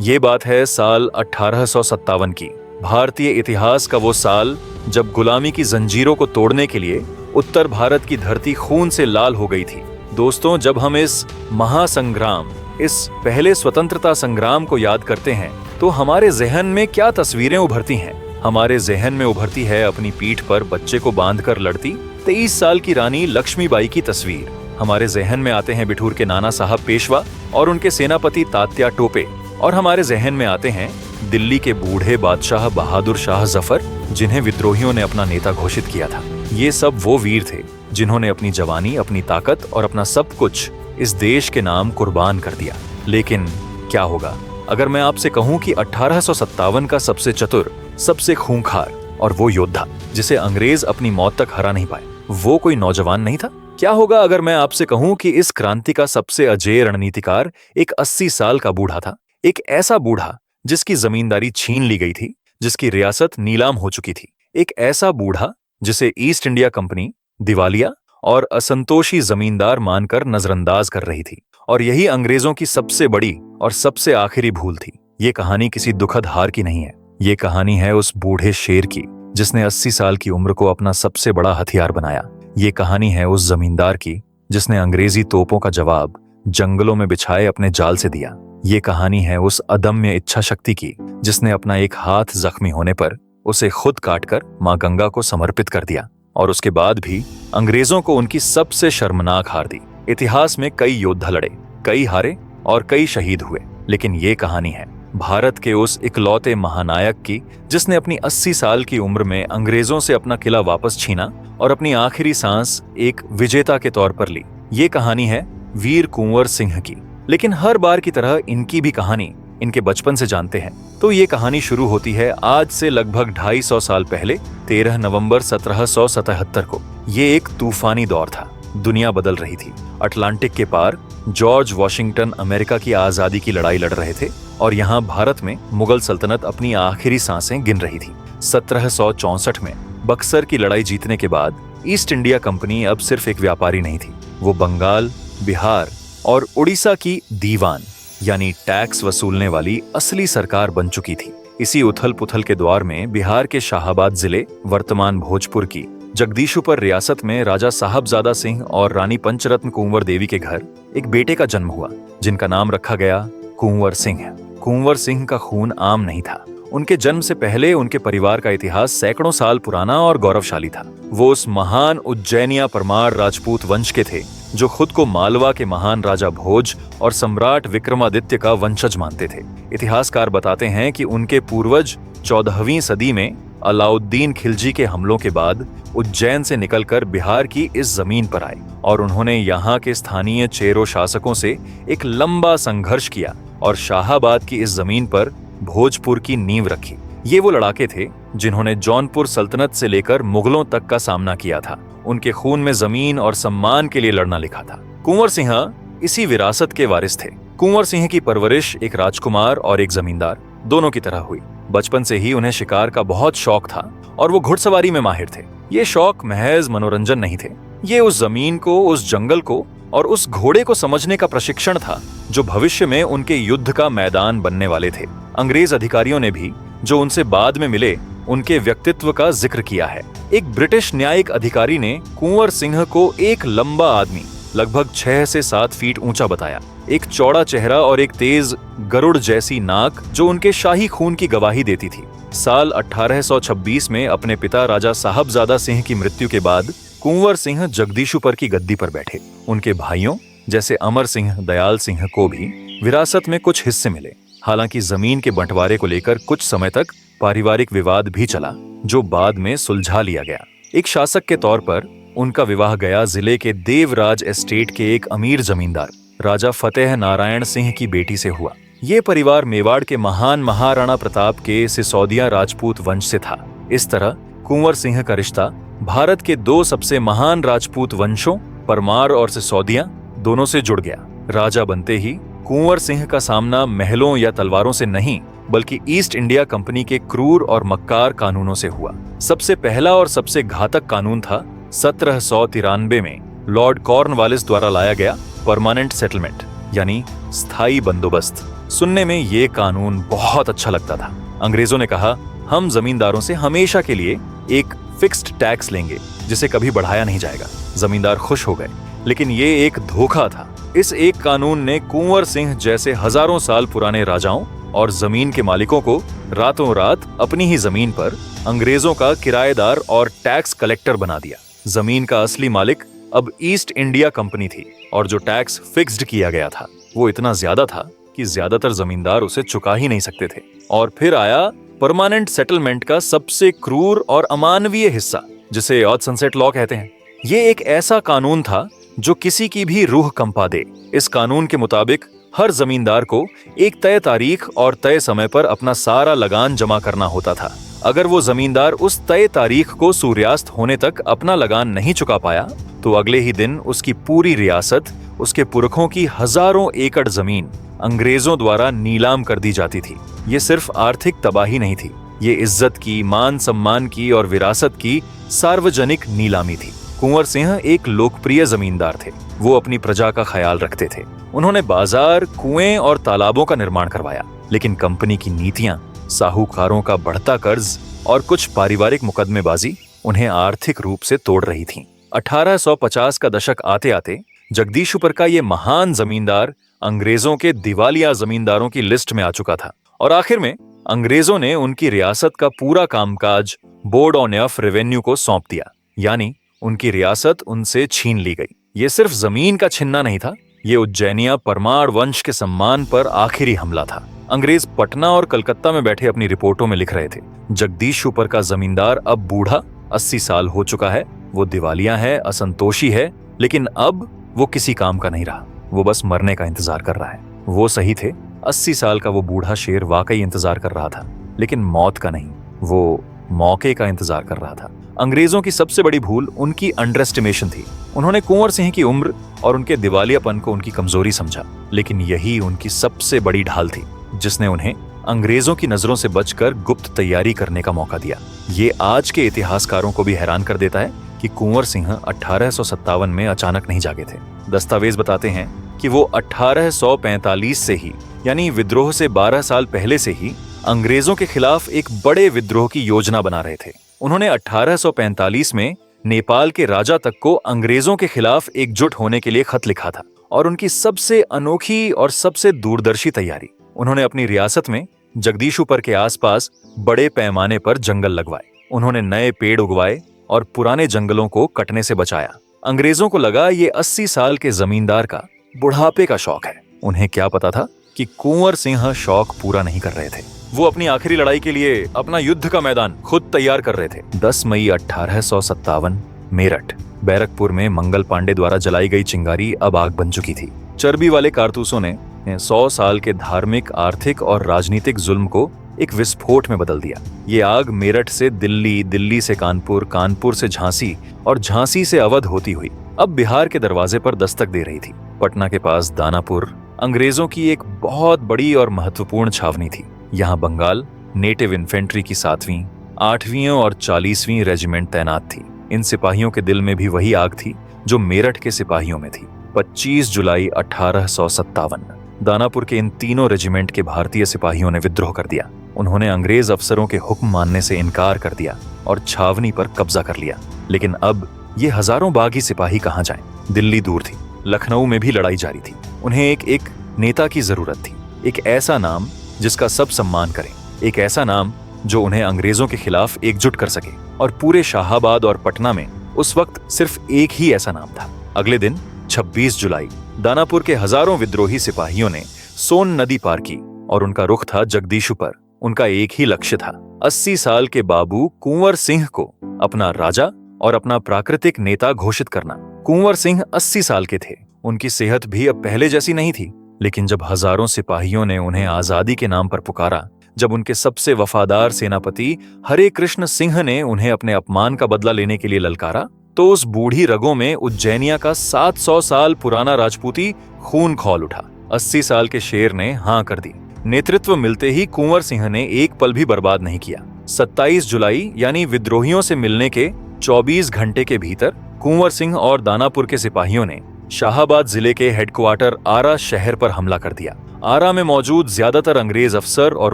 ये बात है साल 1857 की। भारतीय इतिहास का वो साल जब गुलामी की जंजीरों को तोड़ने के लिए उत्तर भारत की धरती खून से लाल हो गई थी। दोस्तों, जब हम इस महासंग्राम, इस पहले स्वतंत्रता संग्राम को याद करते हैं तो हमारे जहन में क्या तस्वीरें उभरती हैं? हमारे जहन में उभरती है अपनी पीठ पर बच्चे को बांधकर लड़ती 23 साल की रानी लक्ष्मीबाई की तस्वीर। हमारे जहन में आते हैं बिठूर के नाना साहब पेशवा और उनके सेनापति तात्या टोपे। और हमारे जहन में आते हैं दिल्ली के बूढ़े बादशाह बहादुर शाह जफर, जिन्हें विद्रोहियों ने अपना नेता घोषित किया था। ये सब वो वीर थे जिन्होंने अपनी जवानी, अपनी ताकत और अपना सब कुछ इस देश के नाम कुर्बान कर दिया। लेकिन क्या होगा अगर मैं आपसे कहूं कि 1857 का सबसे चतुर, सबसे खूंखार और वो योद्धा जिसे अंग्रेज अपनी मौत तक हरा नहीं पाए, वो कोई नौजवान नहीं था? क्या होगा अगर मैं आपसे कहूं कि इस क्रांति का सबसे अजेय रणनीतिकार एक 80 साल का बूढ़ा था? एक ऐसा बूढ़ा जिसकी जमींदारी छीन ली गई थी, जिसकी रियासत नीलाम हो चुकी थी। एक ऐसा बूढ़ा जिसे ईस्ट इंडिया कंपनी दिवालिया और असंतोषी जमींदार मानकर नजरअंदाज कर रही थी। और यही अंग्रेजों की सबसे बड़ी और सबसे आखिरी भूल थी। ये कहानी किसी दुखद हार की नहीं है। ये कहानी है उस बूढ़े शेर की जिसने 80 साल की उम्र को अपना सबसे बड़ा हथियार बनाया। ये कहानी है उस जमींदार की जिसने अंग्रेजी तोपों का जवाब जंगलों में बिछाए अपने जाल से दिया। ये कहानी है उस अदम्य इच्छा शक्ति की जिसने अपना एक हाथ जख्मी होने पर उसे खुद काटकर मां गंगा को समर्पित कर दिया और उसके बाद भी अंग्रेजों को उनकी सबसे शर्मनाक हार दी। इतिहास में कई योद्धा लड़े, कई हारे और कई शहीद हुए, लेकिन ये कहानी है भारत के उस इकलौते महानायक की जिसने अपनी 80 साल की उम्र में अंग्रेजों से अपना किला वापस छीना और अपनी आखिरी सांस एक विजेता के तौर पर ली। ये कहानी है वीर कुंवर सिंह की। लेकिन हर बार की तरह इनकी भी कहानी इनके बचपन से जानते हैं। तो ये कहानी शुरू होती है आज से लगभग 250 साल पहले, 13 नवंबर 1777 को। ये एक तूफानी दौर था। दुनिया बदल रही थी। अटलांटिक के पार जॉर्ज वॉशिंगटन अमेरिका की आजादी की लड़ाई लड़ रहे थे और यहाँ भारत में मुगल सल्तनत अपनी आखिरी सांसें गिन रही थी। 1764 में बक्सर की लड़ाई जीतने के बाद ईस्ट इंडिया कंपनी अब सिर्फ एक व्यापारी नहीं थी, वो बंगाल, बिहार और उड़ीसा की दीवान यानी टैक्स वसूलने वाली असली सरकार बन चुकी थी। इसी उथल पुथल के दौर में बिहार के शाहाबाद जिले, वर्तमान भोजपुर की जगदीशपुर रियासत में राजा साहबजादा सिंह और रानी पंचरत्न कुंवर देवी के घर एक बेटे का जन्म हुआ जिनका नाम रखा गया कुंवर सिंह। कुंवर सिंह का खून आम नहीं था। उनके जन्म से पहले उनके परिवार का इतिहास सैकड़ों साल पुराना और गौरवशाली था। वो उस महान उज्जैनिया परमार राजपूत वंश के थे जो खुद को मालवा के महान राजा भोज और सम्राट विक्रमादित्य का वंशज मानते थे। इतिहासकार बताते हैं कि उनके पूर्वज 14वीं सदी में अलाउद्दीन खिलजी के हमलों के बाद उज्जैन से निकलकर बिहार की इस जमीन पर आए और उन्होंने यहाँ के स्थानीय चेरो शासकों से एक लंबा संघर्ष किया और शाहाबाद की इस जमीन पर भोजपुर की नींव रखी। ये वो लड़ाके थे जिन्होंने जौनपुर सल्तनत से लेकर मुगलों तक का सामना किया था। उनके खून में जमीन और सम्मान के लिए लड़ना लिखा था। कुंवर सिंह इसी विरासत के वारिस थे। कुंवर सिंह की परवरिश एक राजकुमार और एक जमींदार दोनों की तरह हुई। बचपन से ही उन्हें शिकार का बहुत शौक था और वो घुड़सवारी में माहिर थे। ये शौक महज मनोरंजन नहीं थे, ये उस जमीन को, उस जंगल को और उस घोड़े को समझने का प्रशिक्षण था जो भविष्य में उनके युद्ध का मैदान बनने वाले थे। अंग्रेज अधिकारियों ने भी जो उनसे बाद में मिले उनके व्यक्तित्व का जिक्र किया है। एक ब्रिटिश न्यायिक अधिकारी ने कुंवर सिंह को एक लंबा आदमी, लगभग 6 से 7 फीट ऊंचा बताया, एक चौड़ा चेहरा और एक तेज गरुड़ जैसी नाक जो उनके शाही खून की गवाही देती थी। साल 1826 में अपने पिता राजा साहबजादा सिंह की मृत्यु के बाद कुंवर सिंह जगदीशपुर की गद्दी पर बैठे। उनके भाइयों जैसे अमर सिंह, दयाल सिंह को भी विरासत में कुछ हिस्से मिले। हालांकि जमीन के बंटवारे को लेकर कुछ समय तक पारिवारिक विवाद भी चला जो बाद में सुलझा लिया गया। एक शासक के तौर पर उनका विवाह गया जिले के देवराज एस्टेट के एक अमीर जमींदार राजा फतेह नारायण सिंह की बेटी से हुआ। ये परिवार मेवाड़ के महान महाराणा प्रताप के सिसोदिया राजपूत वंश से था। इस तरह कुंवर सिंह का रिश्ता भारत के 2 सबसे महान राजपूत वंशों परमार और सिसोदिया दोनों से जुड़ गया। राजा बनते ही कुंवर सिंह का सामना महलों या तलवारों से नहीं बल्कि ईस्ट इंडिया कंपनी के क्रूर और मक्कार कानूनों से हुआ। सबसे पहला और सबसे घातक कानून था 1793 में लॉर्ड कॉर्नवालिस द्वारा लाया गया परमानेंट सेटलमेंट यानी स्थायी बंदोबस्त। सुनने में ये कानून बहुत अच्छा लगता था। अंग्रेजों ने कहा, हम जमींदारों से हमेशा के लिए एक फिक्स्ड टैक्स लेंगे जिसे कभी बढ़ाया नहीं जाएगा। जमींदार खुश हो गए, लेकिन ये एक धोखा था। इस एक कानून ने कुंवर सिंह जैसे हजारों साल पुराने राजाओं और जमीन के मालिकों को रातों रात अपनी ही जमीन पर अंग्रेजों का किराएदार और टैक्स कलेक्टर बना दिया। जमीन का असली मालिक अब ईस्ट इंडिया कंपनी थी और जो टैक्स फिक्स्ड किया गया था वो इतना ज्यादा था कि ज्यादातर जमींदार उसे चुका ही नहीं सकते थे। और फिर आया परमानेंट सेटलमेंट का सबसे क्रूर और अमानवीय हिस्सा, जिसे ऑड सनसेट लॉ कहते हैं। ये एक ऐसा कानून था जो किसी की भी रूह कंपा दे। इस कानून के मुताबिक हर जमींदार को एक तय तारीख और तय समय पर अपना सारा लगान जमा करना होता था। अगर वो जमींदार उस तय तारीख को सूर्यास्त होने तक अपना लगान नहीं चुका पाया तो अगले ही दिन उसकी पूरी रियासत, उसके पुरखों की हजारों एकड़ जमीन अंग्रेजों द्वारा नीलाम कर दी जाती थी। ये सिर्फ आर्थिक तबाही नहीं थी, ये इज्जत की, मान सम्मान की और विरासत की सार्वजनिक नीलामी थी। कुंवर सिंह एक लोकप्रिय जमींदार थे। वो अपनी प्रजा का ख्याल रखते थे। उन्होंने बाजार, कुएं और तालाबों का निर्माण करवाया, लेकिन कंपनी की नीतियां, साहूकारों का बढ़ता कर्ज और कुछ पारिवारिक मुकदमेबाजी उन्हें आर्थिक रूप से तोड़ रही थीं। 1850 का दशक आते आते जगदीशपुर का ये महान जमींदार अंग्रेजों के दिवालिया जमींदारों की लिस्ट में आ चुका था और आखिर में अंग्रेजों ने उनकी रियासत का पूरा कामकाज बोर्ड ऑफ रेवेन्यू को सौंप दिया, यानी उनकी रियासत उनसे छीन ली गई। ये सिर्फ जमीन का छिनना नहीं था, ये उज्जैनिया परमार वंश के सम्मान पर आखिरी हमला था। अंग्रेज पटना और कलकत्ता में बैठे अपनी रिपोर्टों में लिख रहे थे, जगदीशपुर का जमींदार अब बूढ़ा, 80 साल हो चुका है, वो दिवालिया है, असंतोषी है, लेकिन अब वो किसी काम का नहीं रहा, वो बस मरने का इंतजार कर रहा है। वो सही थे, 80 साल का वो बूढ़ा शेर वाकई इंतजार कर रहा था, लेकिन मौत का नहीं, वो मौके का इंतजार कर रहा था। अंग्रेजों की सबसे बड़ी भूल उनकी अंडर एस्टिमेशन थी। उन्होंने कुंवर सिंह की उम्र और उनके दिवालियापन को उनकी कमजोरी समझा, लेकिन यही उनकी सबसे बड़ी ढाल थी जिसने उन्हें अंग्रेजों की नजरों से बचकर गुप्त तैयारी करने का मौका दिया। ये आज के इतिहासकारों को भी हैरान कर देता है कि कुंवर सिंह 1857 में अचानक नहीं जागे थे। दस्तावेज बताते हैं कि वो 1845 से ही, यानी विद्रोह से 12 साल पहले से ही अंग्रेजों के खिलाफ एक बड़े विद्रोह की योजना बना रहे थे। उन्होंने 1845 में नेपाल के राजा तक को अंग्रेजों के खिलाफ एकजुट होने के लिए खत लिखा था और उनकी सबसे अनोखी और सबसे दूरदर्शी तैयारी, उन्होंने अपनी रियासत में जगदीशपुर के आसपास बड़े पैमाने पर जंगल लगवाए। उन्होंने नए पेड़ उगवाए और पुराने जंगलों को कटने से बचाया। अंग्रेजों को लगा ये 80 साल के जमींदार का बुढ़ापे का शौक है। उन्हें क्या पता था कि कुंवर सिंह शौक पूरा नहीं कर रहे थे, वो अपनी आखिरी लड़ाई के लिए अपना युद्ध का मैदान खुद तैयार कर रहे थे। 10 मई 1857 मेरठ, बैरकपुर में मंगल पांडे द्वारा जलाई गई चिंगारी अब आग बन चुकी थी। चर्बी वाले कारतूसों ने 100 साल के धार्मिक, आर्थिक और राजनीतिक जुल्म को एक विस्फोट में बदल दिया। ये आग मेरठ से दिल्ली, दिल्ली से कानपुर, कानपुर से झांसी और झांसी से अवध होती हुई अब बिहार के दरवाजे पर दस्तक दे रही थी। पटना के पास दानापुर अंग्रेजों की एक बहुत बड़ी और महत्वपूर्ण छावनी थी। यहाँ बंगाल नेटिव इन्फेंट्री की 7वीं, 8वीं और 40वीं रेजिमेंट तैनात थी। इन सिपाहियों के दिल में भी वही आग थी जो मेरठ के सिपाहियों में थी। 25 जुलाई 1857 दानापुर के इन तीनों रेजिमेंट के भारतीय सिपाहियों ने विद्रोह कर दिया। उन्होंने अंग्रेज अफसरों के हुक्म मानने से इनकार कर दिया और छावनी पर कब्जा कर लिया। लेकिन अब ये हजारों बागी सिपाही कहाँ जाएं? दिल्ली दूर थी, लखनऊ में भी लड़ाई जारी थी। उन्हें एक नेता की जरूरत थी, एक ऐसा नाम जिसका सब सम्मान करें, एक ऐसा नाम जो उन्हें अंग्रेजों के खिलाफ एकजुट कर सके। और पूरे शाहाबाद और पटना में उस वक्त सिर्फ एक ही ऐसा नाम था। अगले दिन 26 जुलाई दानापुर के हजारों विद्रोही सिपाहियों ने सोन नदी पार की और उनका रुख था जगदीशपुर। उनका एक ही लक्ष्य था, 80 साल के बाबू कुंवर सिंह को अपना राजा और अपना प्राकृतिक नेता घोषित करना। कुंवर सिंह 80 साल के थे, उनकी सेहत भी अब पहले जैसी नहीं थी, लेकिन जब हजारों सिपाहियों ने उन्हें आजादी के नाम पर पुकारा, जब उनके सबसे वफादार सेनापति हरे कृष्ण सिंह ने उन्हें अपने अपमान का बदला लेने के लिए ललकारा, तो उस बूढ़ी रगों में उज्जैनिया का 700 साल पुराना राजपूती खून खौल उठा। 80 साल के शेर ने हां कर दी। नेतृत्व मिलते ही कुंवर सिंह ने एक पल भी बर्बाद नहीं किया। 27 जुलाई यानी विद्रोहियों से मिलने के 24 घंटे के भीतर कुंवर सिंह और दानापुर के सिपाहियों ने शाहाबाद जिले के हेडक्वार्टर आरा शहर पर हमला कर दिया। आरा में मौजूद ज्यादातर अंग्रेज अफसर और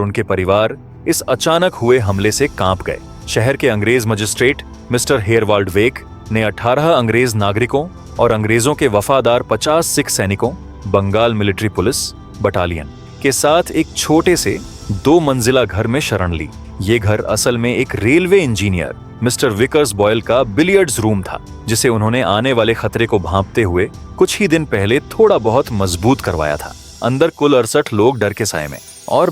उनके परिवार इस अचानक हुए हमले से कांप गए। शहर के अंग्रेज मजिस्ट्रेट मिस्टर हेयरवाल्ड वेक ने 18 अंग्रेज नागरिकों और अंग्रेजों के वफादार 50 सिख सैनिकों, बंगाल मिलिट्री पुलिस बटालियन के साथ एक छोटे से 2 मंजिला घर में शरण ली। ये घर असल में एक railway engineer mister Vickers Boyle का बिलियर्ड्स रूम था, जिसे उन्होंने आने वाले खतरे को भांपते हुए कुछ ही दिन पहले थोड़ा बहुत मजबूत करवाया था। अंदर कुल 68 लोग डर के साए में, और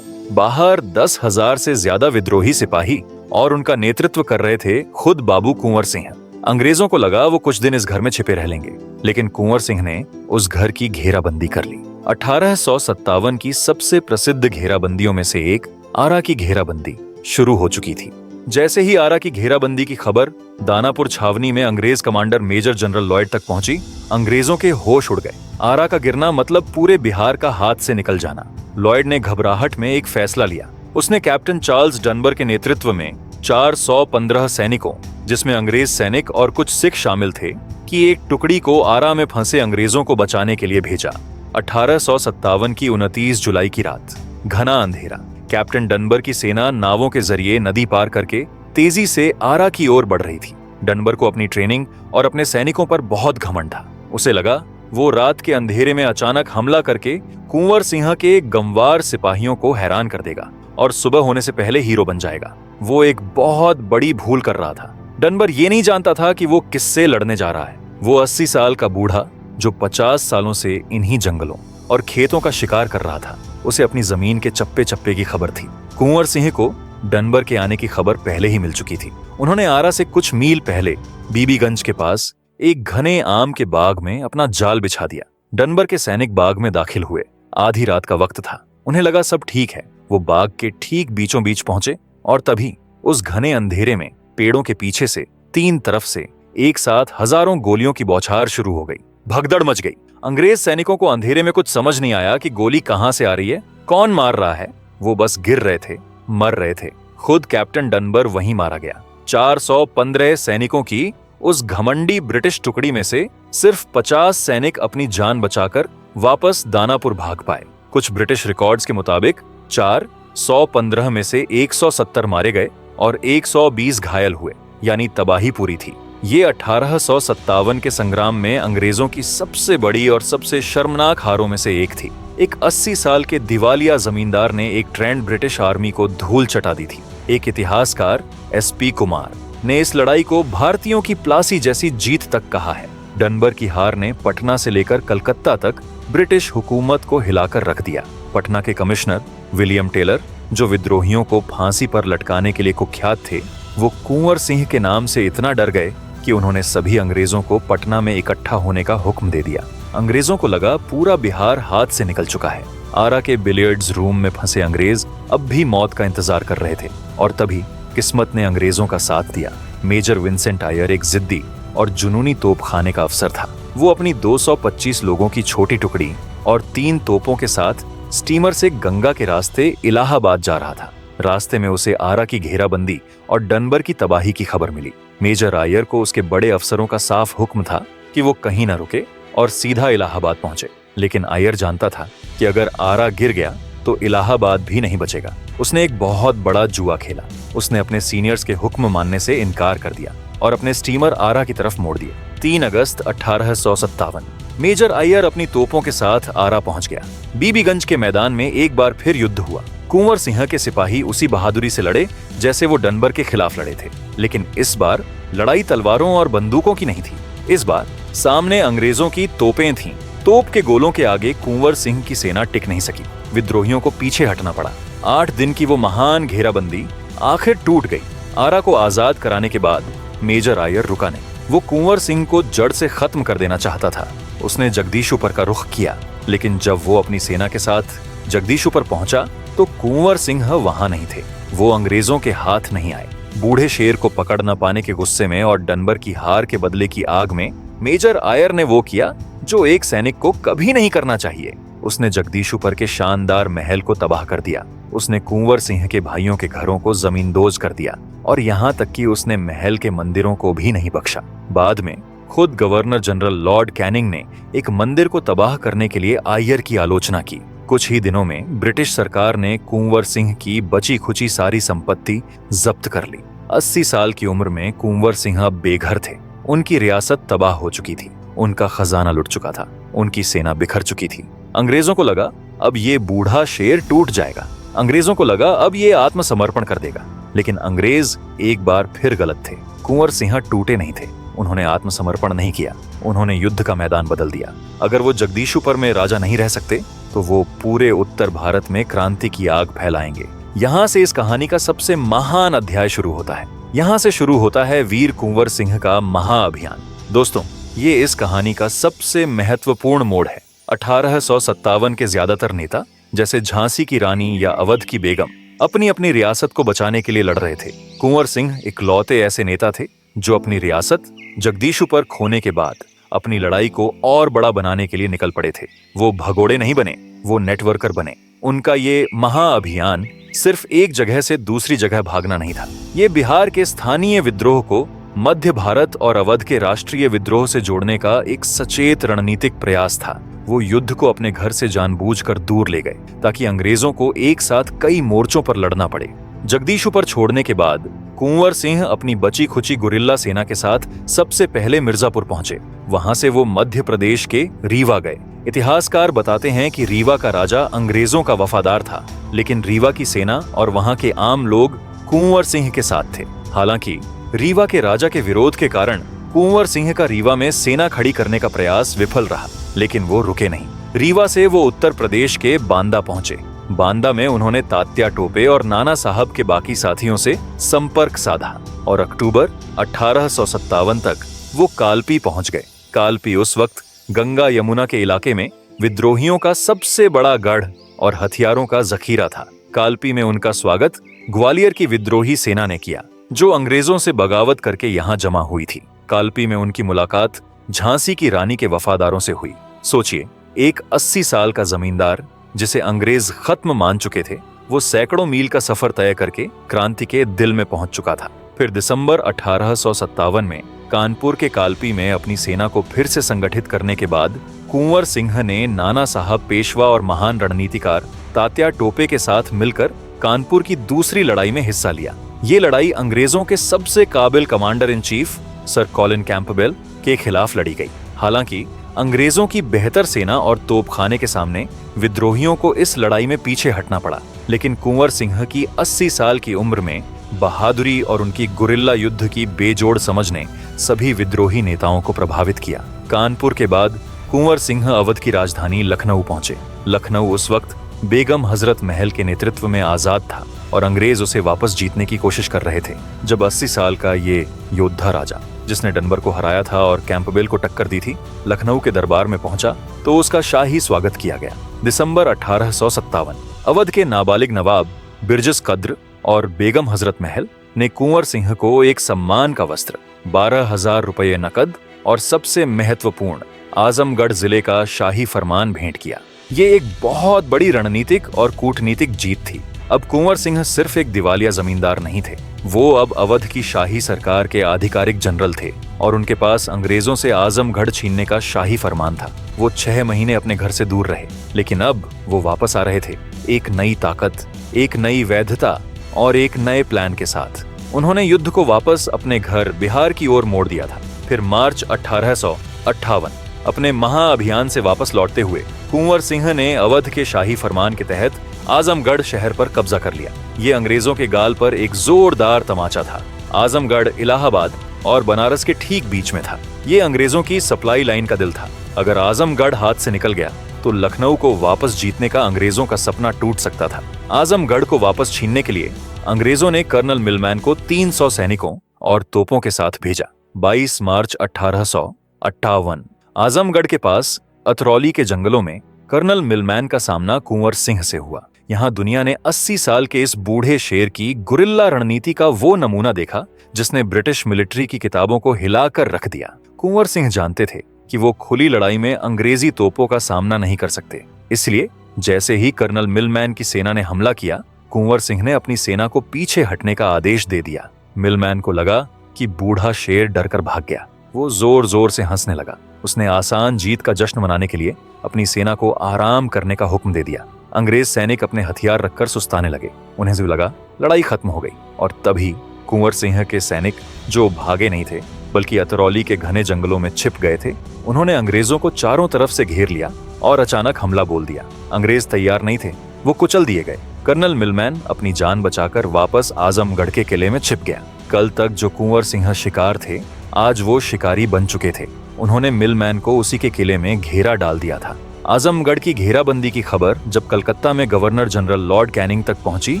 बाहर 10,000 से ज्यादा विद्रोही सिपाही, और उनका नेतृत्व कर रहे थे खुद बाबू कुंवर सिंह। अंग्रेजों को लगा वो कुछ दिन इस घर में छिपे रह लेंगे, लेकिन कुंवर सिंह ने उस घर की घेराबंदी कर ली। 1857 की सबसे प्रसिद्ध घेराबंदियों में से एक आरा की घेराबंदी शुरू हो चुकी थी। जैसे ही आरा की घेराबंदी की खबर दानापुर छावनी में अंग्रेज कमांडर मेजर जनरल लॉयड तक पहुंची, अंग्रेजों के होश उड़ गए। आरा का गिरना मतलब पूरे बिहार का हाथ से निकल जाना। लॉयड ने घबराहट में एक फैसला लिया। उसने कैप्टन चार्ल्स डनबर के नेतृत्व में 415 सैनिकों, जिसमें अंग्रेज सैनिक और कुछ सिख शामिल थे, की एक टुकड़ी को आरा में फंसे अंग्रेजों को बचाने के लिए भेजा। 1857 की 29 जुलाई की रात, घना अंधेरा। कैप्टन डनबर की सेना नावों के जरिए नदी पार करके तेजी से आरा की ओर बढ़ रही थी। डनबर को अपनी ट्रेनिंग और अपने सैनिकों पर बहुत घमंड था। उसे लगा वो रात के अंधेरे में अचानक हमला करके कुंवर सिंह के गंवार सिपाहियों को हैरान कर देगा और सुबह होने से पहले हीरो बन जाएगा। वो एक बहुत बड़ी भूल कर रहा था। डनबर ये नहीं जानता था कि वो किससे लड़ने जा रहा है। वो 80 साल का बूढ़ा जो 50 सालों से इन्हीं जंगलों और खेतों का शिकार कर रहा था, उसे अपनी जमीन के चप्पे चप्पे की खबर थी। कुंवर सिंह को डनबर के आने की खबर पहले ही मिल चुकी थी। उन्होंने आरा से कुछ मील पहले बीबीगंज के पास एक घने आम के बाग में अपना जाल बिछा दिया। डनबर के सैनिक बाग में दाखिल हुए। आधी रात का वक्त था। उन्हें लगा सब ठीक है। वो बाग के ठीक बीचों बीच पहुंचे और तभी उस घने अंधेरे में पेड़ों के पीछे से 3 तरफ से एक साथ हजारों गोलियों की बौछार शुरू हो गई। भगदड़ मच गई। अंग्रेज सैनिकों को अंधेरे में कुछ समझ नहीं आया कि गोली कहां से आ रही है, कौन मार रहा है। वो बस गिर रहे थे, मर रहे थे। खुद कैप्टन डनबर वहीं मारा गया। 415 सैनिकों की उस घमंडी ब्रिटिश टुकड़ी में से सिर्फ 50 सैनिक अपनी जान बचाकर वापस दानापुर भाग पाए। कुछ ब्रिटिश रिकॉर्ड्स के मुताबिक 415 में से 170 मारे गए और 120 घायल हुए, यानी तबाही पूरी थी। ये 1857 के संग्राम में अंग्रेजों की सबसे बड़ी और सबसे शर्मनाक हारों में से एक थी। एक 80 साल के दिवालिया जमींदार ने एक ट्रेंड ब्रिटिश आर्मी को धूल चटा दी थी। एक इतिहासकार SP कुमार ने इस लड़ाई को भारतीयों की प्लासी जैसी जीत तक कहा है। डनबर की हार ने पटना से लेकर कलकत्ता तक ब्रिटिश हुकूमत को हिलाकर रख दिया। पटना के कमिश्नर विलियम टेलर, जो विद्रोहियों को फांसी पर लटकाने के लिए कुख्यात थे, वो कुंवर सिंह के नाम से इतना डर गए कि उन्होंने सभी अंग्रेजों को पटना में इकट्ठा होने का हुक्म दे दिया। अंग्रेजों को लगा पूरा बिहार हाथ से निकल चुका है। आरा के बिलियर्ड्स रूम में फंसे अंग्रेज अब भी मौत का इंतजार कर रहे थे, और तभी किस्मत ने अंग्रेजों का साथ दिया। मेजर विंसेंट आयर एक जिद्दी और जुनूनी तोपखाने का अफसर था। वो अपनी 225 लोगों की छोटी टुकड़ी और 3 तोपों के साथ स्टीमर से गंगा के रास्ते इलाहाबाद जा रहा था। रास्ते में उसे आरा की घेराबंदी और डनबर की तबाही की खबर मिली। मेजर आयर को उसके बड़े अफसरों का साफ हुक्म था कि वो कहीं न रुके और सीधा इलाहाबाद पहुंचे। लेकिन आयर जानता था कि अगर आरा गिर गया तो इलाहाबाद भी नहीं बचेगा। उसने एक बहुत बड़ा जुआ खेला। उसने अपने सीनियर्स के हुक्म मानने से इनकार कर दिया और अपने स्टीमर आरा की तरफ मोड़ दिए। 3 अगस्त 1857 मेजर आयर अपनी तोपों के साथ आरा पहुंच गया। बीबीगंज के मैदान में एक बार फिर युद्ध हुआ। कुंवर सिंह के सिपाही उसी बहादुरी से लड़े जैसे वो डनबर के खिलाफ लड़े थे, लेकिन इस बार लड़ाई तलवारों और बंदूकों की नहीं थी। इस बार सामने अंग्रेजों की तोपें थीं। तोप के गोलों के आगे कुंवर सिंह की सेना टिक नहीं सकी। विद्रोहियों को पीछे हटना पड़ा। 8 दिन की वो महान घेराबंदी आखिर टूट गई। आरा को आजाद कराने के बाद मेजर आयर रुका नहीं। वो कुंवर सिंह को जड़ से खत्म कर देना चाहता था। उसने जगदीशपुर का रुख किया, लेकिन जब वो अपनी सेना के साथ जगदीशपुर पहुंचा तो कुंवर सिंह वहां नहीं थे। वो अंग्रेजों के हाथ नहीं आए। बूढ़े शेर को पकड़ न पाने के गुस्से में और डनबर की हार के बदले की आग में मेजर आयर ने वो किया जो एक सैनिक को कभी नहीं करना चाहिए। उसने जगदीशपुर के शानदार महल को तबाह कर दिया। उसने कुंवर सिंह के भाइयों के घरों को जमींदोज कर दिया और यहाँ तक कि उसने महल के मंदिरों को भी नहीं बख्शा। बाद में खुद गवर्नर जनरल लॉर्ड कैनिंग ने एक मंदिर को तबाह करने के लिए आयर की आलोचना की। कुछ ही दिनों में ब्रिटिश सरकार ने कुंवर सिंह की बची खुची सारी संपत्ति जब्त कर ली। 80 साल की उम्र में कुंवर सिंह अब बेघर थे। उनकी रियासत तबाह हो चुकी थी, उनका खजाना लुट चुका था, उनकी सेना बिखर चुकी थी। अंग्रेजों को लगा अब ये बूढ़ा शेर टूट जाएगा। अंग्रेजों को लगा अब ये आत्मसमर्पण कर देगा। लेकिन अंग्रेज एक बार फिर गलत थे। कुंवर सिंह टूटे नहीं थे। उन्होंने आत्मसमर्पण नहीं किया, उन्होंने युद्ध का मैदान बदल दिया। अगर वो जगदीशपुर में राजा नहीं रह सकते तो वो पूरे उत्तर भारत में क्रांति की आग फैलाएंगे। यहाँ से इस कहानी का सबसे महान अध्याय शुरू होता है। यहाँ से शुरू होता है वीर कुंवर सिंह का महाअभियान। दोस्तों, ये इस कहानी का सबसे महत्वपूर्ण मोड़ है। 1857 के ज्यादातर नेता जैसे झांसी की रानी या अवध की बेगम अपनी अपनी रियासत को बचाने के लिए लड़ रहे थे। कुंवर सिंह इकलौते ऐसे नेता थे जो अपनी रियासत जगदीशपुर खोने के बाद अपनी लड़ाई को और बड़ा बनाने के लिए निकल पड़े थे। वो भगोड़े नहीं बने, वो नेटवर्कर बने। उनका ये महाअभियान सिर्फ एक जगह से दूसरी जगह भागना नहीं था। ये बिहार के स्थानीय विद्रोह को मध्य भारत और अवध के राष्ट्रीय विद्रोह से जोड़ने का एक सचेत रणनीतिक प्रयास था। वो युद्ध को अपने घर से जानबूझकर दूर ले गए ताकि अंग्रेजों को एक साथ कई मोर्चों पर लड़ना पड़े। जगदीशपुर छोड़ने के बाद कुंवर सिंह अपनी बची खुची गुरिल्ला सेना के साथ सबसे पहले मिर्जापुर पहुंचे। वहां से वो मध्य प्रदेश के रीवा गए। इतिहासकार बताते हैं कि रीवा का राजा अंग्रेजों का वफादार था, लेकिन रीवा की सेना और वहां के आम लोग कुंवर सिंह के साथ थे। हालांकि रीवा के राजा के विरोध के कारण कुंवर सिंह का रीवा में सेना खड़ी करने का प्रयास विफल रहा, लेकिन वो रुके नहीं। रीवा से वो उत्तर प्रदेश के बांदा पहुंचे। बांदा में उन्होंने तात्या टोपे और नाना साहब के बाकी साथियों से संपर्क साधा और अक्टूबर 1857 तक वो कालपी पहुंच गए। कालपी उस वक्त गंगा यमुना के इलाके में विद्रोहियों का सबसे बड़ा गढ़ और हथियारों का जखीरा था। कालपी में उनका स्वागत ग्वालियर की विद्रोही सेना ने किया, जो अंग्रेजों से बगावत करके यहाँ जमा हुई थी। कालपी में उनकी मुलाकात झांसी की रानी के वफादारों से हुई। सोचिए, एक 80 साल का जमींदार जिसे अंग्रेज खत्म मान चुके थे, वो सैकड़ों मील का सफर तय करके क्रांति के दिल में पहुंच चुका था। फिर दिसंबर 1857 में कानपुर के कालपी में अपनी सेना को फिर से संगठित करने के बाद कुंवर सिंह ने नाना साहब पेशवा और महान रणनीतिकार तात्या टोपे के साथ मिलकर कानपुर की दूसरी लड़ाई में हिस्सा लिया। ये लड़ाई अंग्रेजों के सबसे काबिल commander in chief sir Colin Campbell के खिलाफ लड़ी गई। हालांकि अंग्रेजों की बेहतर सेना और तोपखाने के सामने विद्रोहियों को इस लड़ाई में पीछे हटना पड़ा, लेकिन कुंवर सिंह की 80 साल की उम्र में बहादुरी और उनकी गुरिल्ला युद्ध की बेजोड़ समझ ने सभी विद्रोही नेताओं को प्रभावित किया। कानपुर के बाद कुंवर सिंह अवध की राजधानी लखनऊ पहुंचे। लखनऊ उस वक्त बेगम हजरत महल के नेतृत्व में आजाद था और अंग्रेज उसे वापस जीतने की कोशिश कर रहे थे। जब 80 साल का ये योद्धा राजा, जिसने डनबर को हराया था और कैंपबेल को टक्कर दी थी, लखनऊ के दरबार में पहुंचा तो उसका शाही स्वागत किया गया। दिसंबर 1857 अवध के नाबालिग नवाब बिरजस कद्र और बेगम हजरत महल ने कुंवर सिंह को एक सम्मान का वस्त्र, 12,000 रुपये नकद और सबसे महत्वपूर्ण आजमगढ़ जिले का शाही फरमान भेंट किया। ये एक बहुत बड़ी रणनीतिक और कूटनीतिक जीत थी। अब कुंवर सिंह सिर्फ एक दिवालिया जमींदार नहीं थे, वो अब अवध की शाही सरकार के आधिकारिक जनरल थे और उनके पास अंग्रेजों से आजमगढ़ छीनने का शाही फरमान था। वो 6 महीने अपने घर से दूर रहे, लेकिन अब वो वापस आ रहे थे, एक नई ताकत, एक नई वैधता और एक नए प्लान के साथ। उन्होंने युद्ध को वापस अपने घर बिहार की ओर मोड़ दिया था। फिर मार्च 1858 अपने महाअभियान से वापस लौटते हुए कुंवर सिंह ने अवध के शाही फरमान के तहत आजमगढ़ शहर पर कब्जा कर लिया। ये अंग्रेजों के गाल पर एक जोरदार तमाचा था। आजमगढ़ इलाहाबाद और बनारस के ठीक बीच में था। ये अंग्रेजों की सप्लाई लाइन का दिल था। अगर आजमगढ़ हाथ से निकल गया तो लखनऊ को वापस जीतने का अंग्रेजों का सपना टूट सकता था। आजमगढ़ को वापस छीनने के लिए अंग्रेजों ने कर्नल मिलमैन को 300 सैनिकों और तोपों के साथ भेजा। 22 मार्च 1858 आजमगढ़ के पास अतरौली के जंगलों में कर्नल मिलमैन का सामना कुंवर सिंह से हुआ। यहाँ दुनिया ने 80 साल के इस बूढ़े शेर की गुरिल्ला रणनीति का वो नमूना देखा जिसने ब्रिटिश मिलिट्री की किताबों को हिलाकर रख दिया। कुंवर सिंह जानते थे कि वो खुली लड़ाई में अंग्रेजी तोपों का सामना नहीं कर सकते। इसलिए जैसे ही कर्नल मिलमैन की सेना ने हमला किया, कुंवर सिंह ने अपनी सेना को पीछे हटने का आदेश दे दिया। मिलमैन को लगा कि बूढ़ा शेर डरकर भाग गया। वो जोर जोर से हंसने लगा। उसने आसान जीत का जश्न मनाने के लिए अपनी सेना को आराम करने का हुक्म दे दिया। अंग्रेज सैनिक अपने हथियार रखकर सुस्ताने लगे। उन्हें जो लगा लड़ाई खत्म हो गई। और तभी कुंवर सिंह के सैनिक, जो भागे नहीं थे बल्कि अतरौली के घने जंगलों में छिप गए थे, उन्होंने अंग्रेजों को चारों तरफ से घेर लिया और अचानक हमला बोल दिया। अंग्रेज तैयार नहीं थे, वो कुचल दिए गए। कर्नल मिलमैन अपनी जान बचाकर वापस आजमगढ़ के किले में छिप गया। कल तक जो कुंवर सिंह शिकार थे, आज वो शिकारी बन चुके थे। उन्होंने मिलमैन को उसी के किले में घेरा डाल दिया था। आजमगढ़ की घेराबंदी की खबर जब कलकत्ता में गवर्नर जनरल लॉर्ड कैनिंग तक पहुंची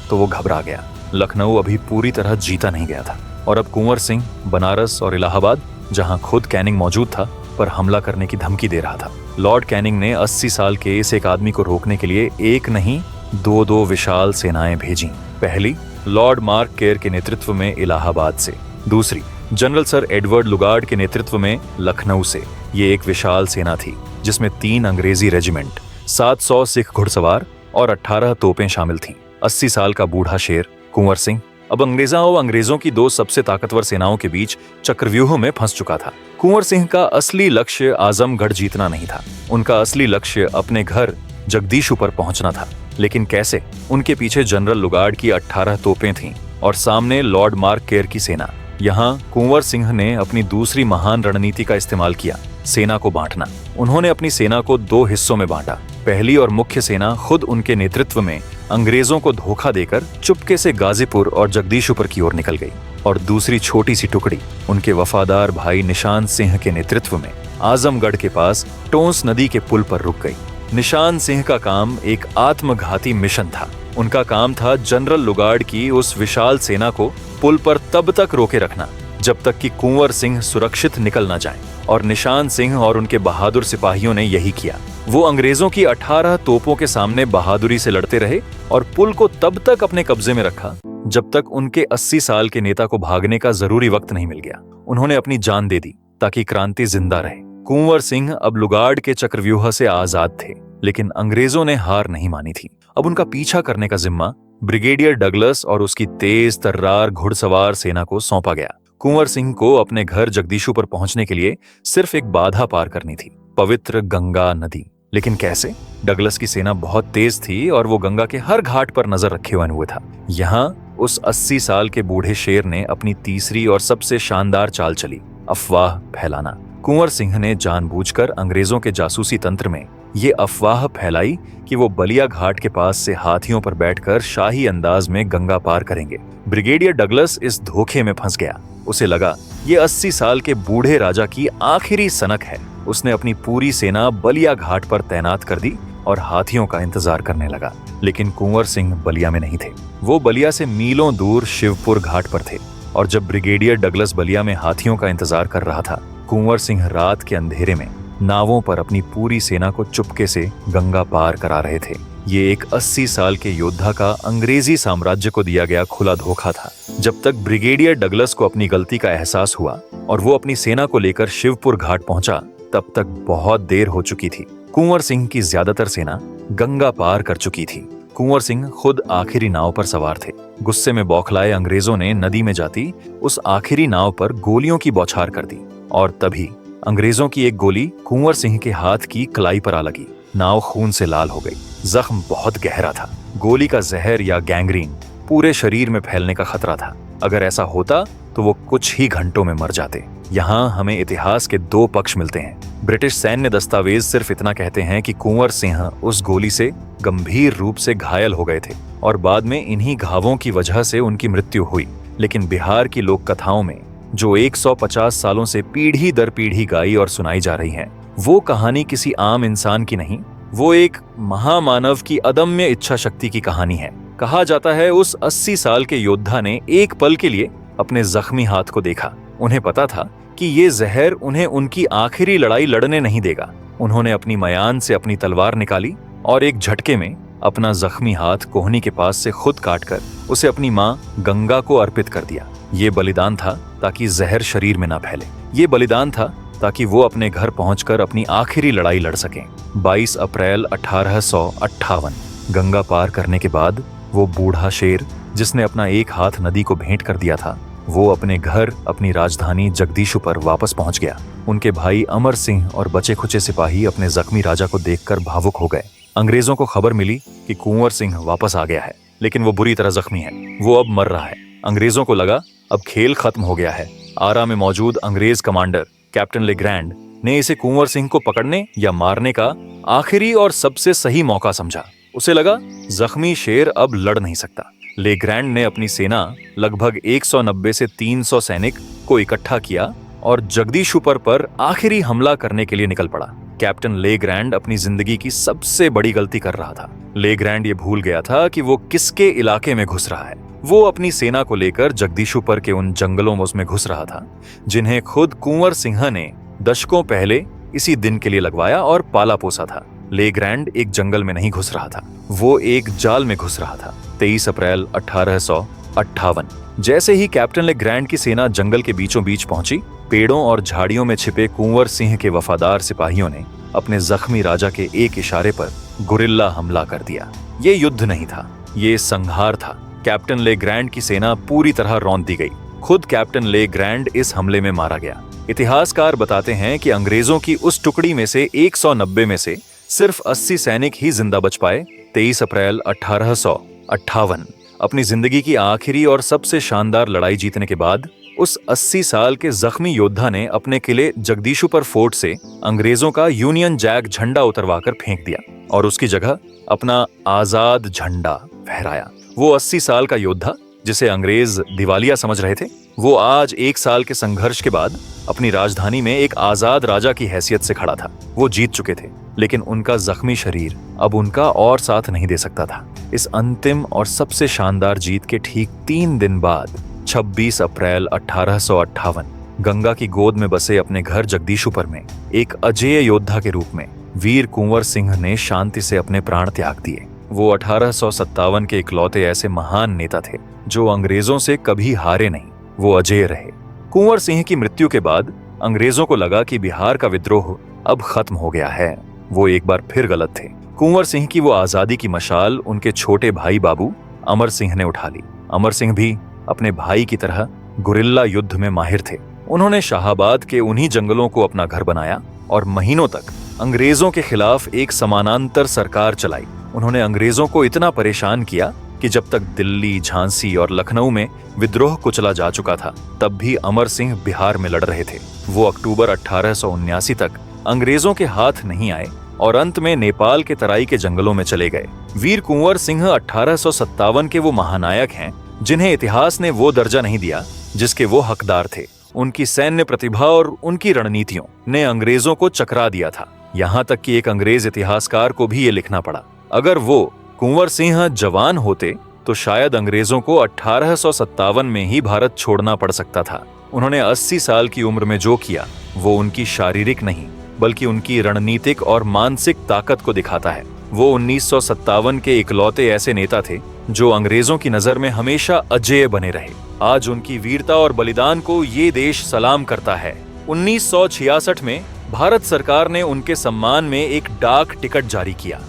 तो वो घबरा गया। लखनऊ अभी पूरी तरह जीता नहीं गया था और अब कुंवर सिंह बनारस और इलाहाबाद, जहां खुद कैनिंग मौजूद था, पर हमला करने की धमकी दे रहा था। लॉर्ड कैनिंग ने 80 साल के इस एक आदमी को रोकने के लिए एक नहीं दो विशाल सेनाएं भेजी। पहली लॉर्ड मार्क केयर के नेतृत्व में इलाहाबाद से, दूसरी जनरल सर एडवर्ड लुगार्ड के नेतृत्व में लखनऊ से। ये एक विशाल सेना थी जिसमें 3 अंग्रेजी रेजिमेंट, 700 सिख घुड़सवार और 18 तोपें शामिल थीं। 80 साल का बूढ़ा शेर कुंवर सिंह अब अंग्रेजों की 2 सबसे ताकतवर सेनाओं के बीच चक्रव्यूह में फंस चुका था। कुंवर सिंह का असली लक्ष्य आजमगढ़ जीतना नहीं था। उनका असली लक्ष्य अपने घर जगदीशु पर पहुंचना था। लेकिन कैसे? उनके पीछे जनरल लुगार्ड की 18 तोपें थीं और सामने लॉर्ड मार्क केयर की सेना। यहाँ कुंवर सिंह ने अपनी दूसरी महान रणनीति का इस्तेमाल किया, सेना को बांटना। उन्होंने अपनी सेना को 2 हिस्सों में बांटा। पहली और मुख्य सेना खुद उनके नेतृत्व में अंग्रेजों को धोखा देकर चुपके से गाजीपुर और जगदीशपुर की ओर निकल गई और दूसरी छोटी सी टुकड़ी उनके वफादार भाई निशान सिंह के नेतृत्व में आजमगढ़ के पास टोंस नदी के पुल पर रुक गई। निशान सिंह का काम एक आत्मघाती मिशन था। उनका काम था जनरल लुगार्ड की उस विशाल सेना को पुल पर तब तक रोके रखना जब तक कि कुंवर सिंह सुरक्षित निकल न जाएं। और निशान सिंह और उनके बहादुर सिपाहियों ने यही किया। वो अंग्रेजों की 18 तोपों के सामने बहादुरी से लड़ते रहे और पुल को तब तक अपने कब्जे में रखा जब तक उनके 80 साल के नेता को भागने का जरूरी वक्त नहीं मिल गया। उन्होंने अपनी जान दे दी ताकि क्रांति जिंदा रहे। कुंवर सिंह अब लुगार्ड के चक्रव्यूह से आजाद थे, लेकिन अंग्रेजों ने हार नहीं मानी थी। अब उनका पीछा करने का जिम्मा ब्रिगेडियर डगलस और उसकी तेज तर्रार घुड़सवार सेना को सौंपा गया। कुंवर सिंह को अपने घर जगदीशु पर पहुंचने के लिए सिर्फ एक बाधा पार करनी थी, पवित्र गंगा नदी। लेकिन कैसे? डगलस की सेना बहुत तेज थी और वो गंगा के हर घाट पर नजर रखे हुए था। यहाँ उस 80 साल के बूढ़े शेर ने अपनी तीसरी और सबसे शानदार चाल चली, अफवाह फैलाना। कुंवर सिंह ने जानबूझकर अंग्रेजों के जासूसी तंत्र में ये अफवाह फैलाई कि वो बलिया घाट के पास से हाथियों पर बैठकर शाही अंदाज में गंगा पार करेंगे। ब्रिगेडियर डगलस इस धोखे में फंस गया। उसे लगा ये 80 साल के बूढ़े राजा की आखिरी सनक है। उसने अपनी पूरी सेना बलिया घाट पर तैनात कर दी और हाथियों का इंतजार करने लगा। लेकिन कुंवर सिंह बलिया में नहीं थे। वो बलिया से मीलों दूर शिवपुर घाट पर थे। और जब ब्रिगेडियर डगलस बलिया में हाथियों का इंतजार कर रहा था, कुंवर सिंह रात के अंधेरे में नावों पर अपनी पूरी सेना को चुपके से गंगा पार करा रहे थे। ये एक 80 साल के योद्धा का अंग्रेजी साम्राज्य को दिया गया खुला धोखा था। जब तक ब्रिगेडियर डगलस को अपनी गलती का एहसास हुआ और वो अपनी सेना को लेकर शिवपुर घाट पहुंचा, तब तक बहुत देर हो चुकी थी। कुंवर सिंह की ज्यादातर सेना गंगा पार कर चुकी थी। कुंवर सिंह खुद आखिरी नाव पर सवार थे। गुस्से में बौखलाए अंग्रेजों ने नदी में जाती उस आखिरी नाव पर गोलियों की बौछार कर दी और तभी अंग्रेजों की एक गोली कुंवर सिंह के हाथ की कलाई पर आ लगी। नाव खून से लाल हो गई। जख्म बहुत गहरा था। गोली का जहर या गैंग्रीन पूरे शरीर में फैलने का खतरा था। अगर ऐसा होता तो वो कुछ ही घंटों में मर जाते। यहाँ हमें इतिहास के 2 पक्ष मिलते हैं। ब्रिटिश सैन्य दस्तावेज सिर्फ इतना कहते हैं कि कुंवर सिंह उस गोली से गंभीर रूप से घायल हो गए थे और बाद में इन्हीं घावों की वजह से उनकी मृत्यु हुई। लेकिन बिहार की लोक कथाओं में जो 150 सालों से पीढ़ी दर पीढ़ी गाई और सुनाई जा रही हैं, वो कहानी किसी आम इंसान की नहीं, वो एक महामानव की अदम्य इच्छा शक्ति की कहानी है। कहा जाता है उस 80 साल के योद्धा ने एक पल के लिए अपने जख्मी हाथ को देखा। उन्हें पता था कि ये जहर उन्हें उनकी आखिरी लड़ाई लड़ने नहीं देगा। उन्होंने अपनी मयान से अपनी तलवार निकाली और एक झटके में अपना जख्मी हाथ कोहनी के पास से खुद काटकर उसे अपनी माँ गंगा को अर्पित कर दिया। ये बलिदान था ताकि जहर शरीर में ना फैले। ये बलिदान था ताकि वो अपने घर पहुंचकर अपनी आखिरी लड़ाई लड़ सकें। 22 अप्रैल 1858 गंगा पार करने के बाद वो बूढ़ा शेर जिसने अपना एक हाथ नदी को भेंट कर दिया था, वो अपने घर, अपनी राजधानी जगदीशु पर वापस पहुंच गया। उनके भाई अमर सिंह और बचे खुचे सिपाही अपने जख्मी राजा को देखकर भावुक हो गए। अंग्रेजों को खबर मिली कि कुंवर सिंह वापस आ गया है, लेकिन वो बुरी तरह जख्मी है। वो अब मर रहा है। अंग्रेजों को लगा अब खेल खत्म हो गया है। आरा में मौजूद अंग्रेज कमांडर कैप्टन लेग्रैंड ने इसे कुंवर सिंह को पकड़ने या मारने का आखिरी और सबसे सही मौका समझा। उसे लगा जख्मी शेर अब लड़ नहीं सकता। लेग्रैंड ने अपनी सेना लगभग 190 से 300 सैनिक को इकट्ठा किया और जगदीशुपर पर आखिरी हमला करने के लिए निकल पड़ा। कैप्टन लेग्रैंड अपनी जिंदगी की सबसे बड़ी गलती कर रहा था। लेग्रैंड ये भूल गया था कि वो किसके इलाके में घुस रहा है। वो अपनी सेना को लेकर जगदीशुपर के उन जंगलों में उसमें घुस रहा था, जिन्हें खुद कुंवर सिंह ने दशकों पहले इसी दिन के लिए लगवाया और पाला पोसा था। लेग्रैंड एक जंगल में नहीं घुस रहा था, वो एक जाल में घुस रहा था। 23 अप्रैल 1858 जैसे ही कैप्टन लेग्रैंड की सेना जंगल के बीचों बीच पहुंची, पेड़ों और झाड़ियों में छिपे कुंवर सिंह के वफादार सिपाहियों ने अपने जख्मी राजा के एक इशारे पर गुरिल्ला हमला कर दिया। ये युद्ध नहीं था, ये संहार था। कैप्टन लेग्रैंड की सेना पूरी तरह रौंद दी गई। खुद कैप्टन लेग्रैंड इस हमले में मारा गया। इतिहासकार बताते हैं कि अंग्रेजों की उस टुकड़ी में से 190 में से सिर्फ 80 सैनिक ही जिंदा बच पाए। 23 अप्रैल 1858 अपनी जिंदगी की आखिरी और सबसे शानदार लड़ाई जीतने के बाद उस 80 साल के जख्मी योद्धा ने अपने किले जगदीशुपर फोर्ट से अंग्रेजों का यूनियन जैक झंडा उतरवाकर फेंक दिया और उसकी जगह अपना आजाद झंडा फहराया। वो 80 साल का योद्धा, जिसे अंग्रेज दिवालिया समझ रहे थे, वो आज 1 साल के संघर्ष के बाद अपनी राजधानी में एक आजाद राजा की हैसियत से खड़ा था। वो जीत चुके थे, लेकिन उनका जख्मी शरीर अब उनका और साथ नहीं दे सकता था। इस अंतिम और सबसे शानदार जीत के ठीक 3 दिन बाद 26 अप्रैल 1858 गंगा की गोद में बसे अपने घर जगदीशुपर में एक अजेय योद्धा के रूप में वीर कुंवर सिंह ने शांति से अपने प्राण त्याग दिए। वो 1857 के इकलौते ऐसे महान नेता थे जो अंग्रेजों से कभी हारे नहीं। वो अजेय रहे। कुंवर सिंह की मृत्यु के बाद अंग्रेजों को लगा कि बिहार का विद्रोह अब खत्म हो गया है। वो एक बार फिर गलत थे। कुंवर सिंह की वो आजादी की मशाल उनके छोटे भाई बाबू अमर सिंह ने उठा ली। अमर सिंह भी अपने भाई की तरह गुरिल्ला युद्ध में माहिर थे। उन्होंने शाहाबाद के उन्हीं जंगलों को अपना घर बनाया और महीनों तक अंग्रेजों के खिलाफ एक समानांतर सरकार चलाई। उन्होंने अंग्रेजों को इतना परेशान किया कि जब तक दिल्ली, झांसी और लखनऊ में विद्रोह कुचला जा चुका था, तब भी अमर सिंह बिहार में लड़ रहे थे। वो अक्टूबर 1879 तक अंग्रेजों के हाथ नहीं आए और अंत में नेपाल के तराई के जंगलों में चले गए। वीर कुंवर सिंह 1857 के वो महानायक हैं जिन्हें इतिहास ने वो दर्जा नहीं दिया जिसके वो हकदार थे। उनकी सैन्य प्रतिभा और उनकी रणनीतियों ने अंग्रेजों को चकरा दिया था। यहाँ तक कि एक अंग्रेज इतिहासकार को भी ये लिखना पड़ा, अगर वो कुंवर सिंह जवान होते तो शायद अंग्रेजों को 1857 में ही भारत छोड़ना पड़ सकता था। उन्होंने 80 साल की उम्र में जो किया वो उनकी शारीरिक नहीं बल्कि उनकी रणनीतिक और मानसिक ताकत को दिखाता है। वो 1957 के इकलौते ऐसे नेता थे जो अंग्रेजों की नजर में हमेशा अजेय बने रहे। आज उनकी वीरता और बलिदान को ये देश सलाम करता है। 1966 में भारत सरकार ने उनके सम्मान में एक डाक टिकट जारी किया।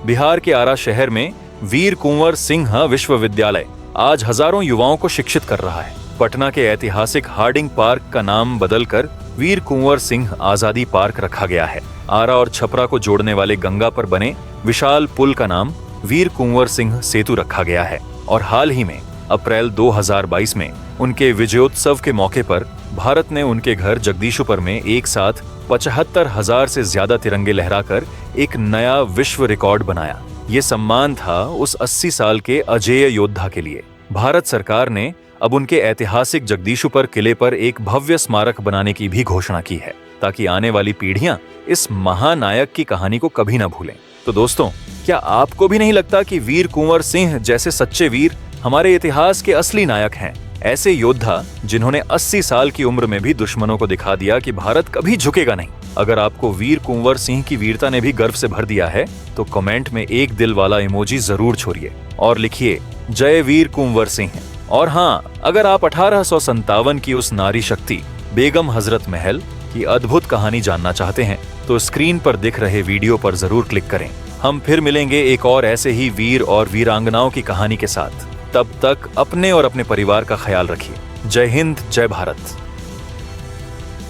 बिहार के आरा शहर में वीर कुंवर सिंह विश्वविद्यालय आज हजारों युवाओं को शिक्षित कर रहा है। पटना के ऐतिहासिक हार्डिंग पार्क का नाम बदलकर वीर कुंवर सिंह आजादी पार्क रखा गया है। आरा और छपरा को जोड़ने वाले गंगा पर बने विशाल पुल का नाम वीर कुंवर सिंह सेतु रखा गया है। और हाल ही में अप्रैल 2022 में उनके विजयोत्सव के मौके पर भारत ने उनके घर जगदीशुपर में एक साथ 75,000 से ज्यादा तिरंगे लहराकर एक नया विश्व रिकॉर्ड बनाया। ये सम्मान था उस 80 साल के अजेय योद्धा के लिए। भारत सरकार ने अब उनके ऐतिहासिक जगदीशुपर किले पर एक भव्य स्मारक बनाने की भी घोषणा की है, ताकि आने वाली पीढ़ियां इस महानायक की कहानी को कभी न भूलें। तो दोस्तों, क्या आपको भी नहीं लगता कि वीर कुंवर सिंह जैसे सच्चे वीर हमारे इतिहास के असली नायक हैं? ऐसे योद्धा जिन्होंने 80 साल की उम्र में भी दुश्मनों को दिखा दिया कि भारत कभी झुकेगा नहीं। अगर आपको वीर कुंवर सिंह की वीरता ने भी गर्व से भर दिया है तो कमेंट में एक दिल वाला इमोजी जरूर छोड़िए और लिखिए जय वीर कुंवर सिंह। और हाँ, अगर आप 1857 की उस नारी शक्ति बेगम हजरत महल की अद्भुत कहानी जानना चाहते हैं तो स्क्रीन पर दिख रहे वीडियो पर जरूर क्लिक करें। हम फिर मिलेंगे एक और ऐसे ही वीर और वीरांगनाओं की कहानी के साथ। तब तक अपने और अपने परिवार का ख्याल रखिए। जय हिंद, जय भारत।